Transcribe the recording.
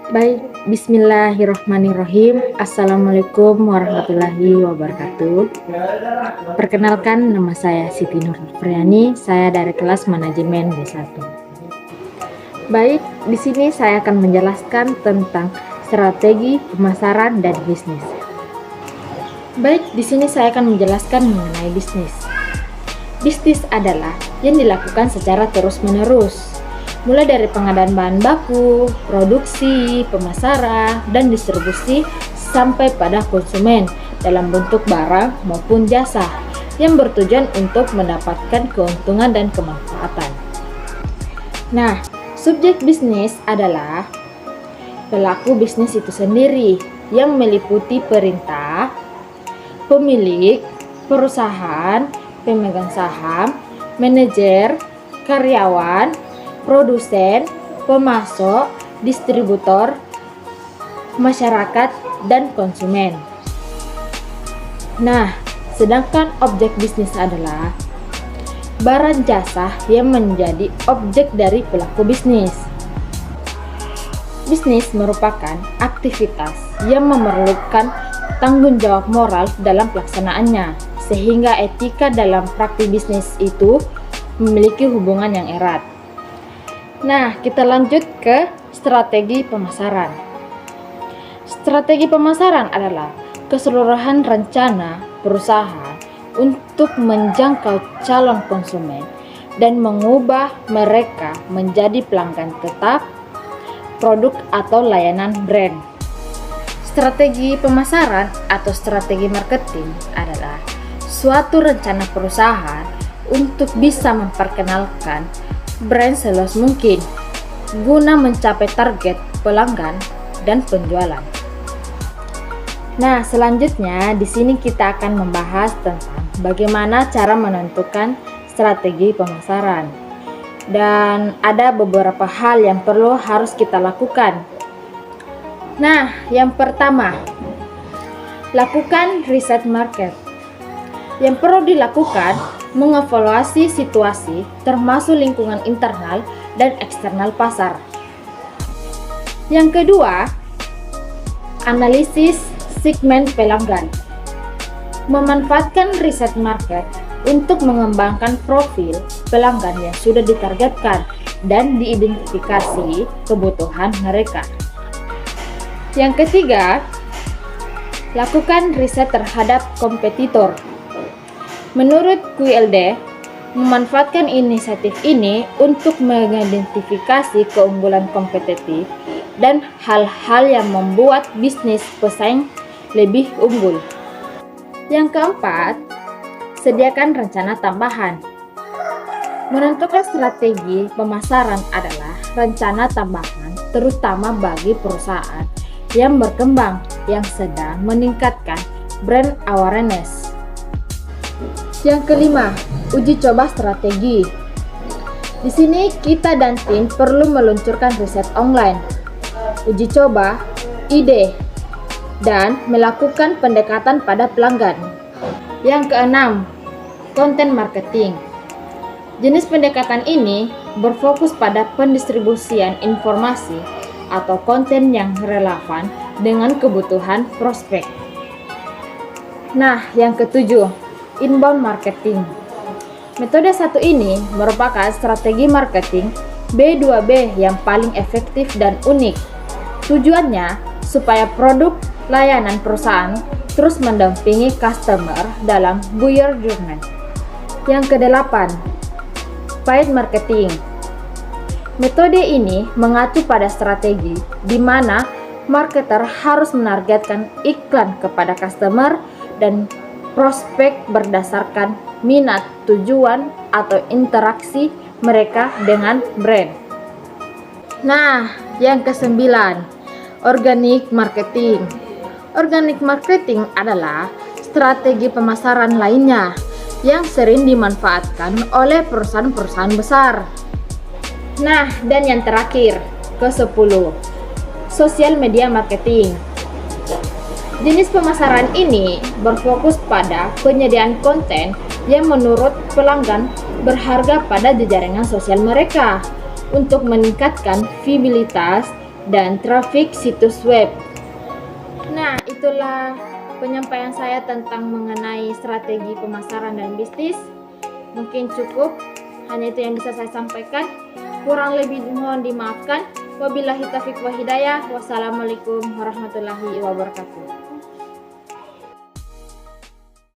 Baik, bismillahirrohmanirrohim. Assalamualaikum warahmatullahi wabarakatuh. Perkenalkan, nama saya Siti Nur Friani, saya dari kelas manajemen B1. Baik, di sini saya akan menjelaskan tentang strategi pemasaran dan bisnis. Baik, di sini saya akan menjelaskan mengenai bisnis. Bisnis adalah yang dilakukan secara terus-menerus, mulai dari pengadaan bahan baku, produksi, pemasaran, dan distribusi sampai pada konsumen dalam bentuk barang maupun jasa yang bertujuan untuk mendapatkan keuntungan dan kemanfaatan. Nah, subjek bisnis adalah pelaku bisnis itu sendiri yang meliputi perintah, pemilik, perusahaan, pemegang saham, manajer, karyawan, produsen, pemasok, distributor, masyarakat, dan konsumen. Nah, sedangkan objek bisnis adalah barang jasa yang menjadi objek dari pelaku bisnis. Bisnis merupakan aktivitas yang memerlukan tanggung jawab moral dalam pelaksanaannya, sehingga etika dalam praktik bisnis itu memiliki hubungan yang erat. Nah, kita lanjut ke strategi pemasaran. Strategi pemasaran adalah keseluruhan rencana perusahaan untuk menjangkau calon konsumen dan mengubah mereka menjadi pelanggan tetap produk atau layanan brand. Strategi pemasaran atau strategi marketing adalah suatu rencana perusahaan untuk bisa memperkenalkan brand seluas mungkin guna mencapai target pelanggan dan penjualan. Nah, selanjutnya di sini kita akan membahas tentang bagaimana cara menentukan strategi pemasaran. Dan ada beberapa hal yang harus kita lakukan. Nah, yang pertama, lakukan riset market. Yang perlu dilakukan, mengevaluasi situasi termasuk lingkungan internal dan eksternal pasar. Yang kedua, analisis segmen pelanggan. Memanfaatkan riset market untuk mengembangkan profil pelanggan yang sudah ditargetkan dan diidentifikasi kebutuhan mereka. Yang ketiga, lakukan riset terhadap kompetitor. Menurut QLD, memanfaatkan inisiatif ini untuk mengidentifikasi keunggulan kompetitif dan hal-hal yang membuat bisnis pesaing lebih unggul. Yang keempat, sediakan rencana tambahan. Menentukan strategi pemasaran adalah rencana tambahan terutama bagi perusahaan yang berkembang yang sedang meningkatkan brand awareness. Yang kelima, uji coba strategi. Di sini kita dan tim perlu meluncurkan riset online, uji coba, ide, dan melakukan pendekatan pada pelanggan. Yang keenam, konten marketing. Jenis pendekatan ini berfokus pada pendistribusian informasi atau konten yang relevan dengan kebutuhan prospek. Nah, yang ketujuh, inbound marketing. Metode satu ini merupakan strategi marketing B2B yang paling efektif dan unik. Tujuannya supaya produk layanan perusahaan terus mendampingi customer dalam buyer journey. Yang kedelapan, paid marketing. Metode ini mengacu pada strategi di mana marketer harus menargetkan iklan kepada customer dan prospek berdasarkan minat, tujuan, atau interaksi mereka dengan brand. Nah, yang kesembilan, organic marketing. Organic marketing adalah strategi pemasaran lainnya yang sering dimanfaatkan oleh perusahaan-perusahaan besar. Nah, dan yang terakhir, ke-10, social media marketing. Jenis pemasaran ini berfokus pada penyediaan konten yang menurut pelanggan berharga pada jejaring sosial mereka untuk meningkatkan visibilitas dan trafik situs web. Nah, itulah penyampaian saya tentang mengenai strategi pemasaran dan bisnis. Mungkin cukup, hanya itu yang bisa saya sampaikan. Kurang lebih mohon dimaafkan. Wabillahi taufiq wa hidayah. Wassalamualaikum warahmatullahi wabarakatuh.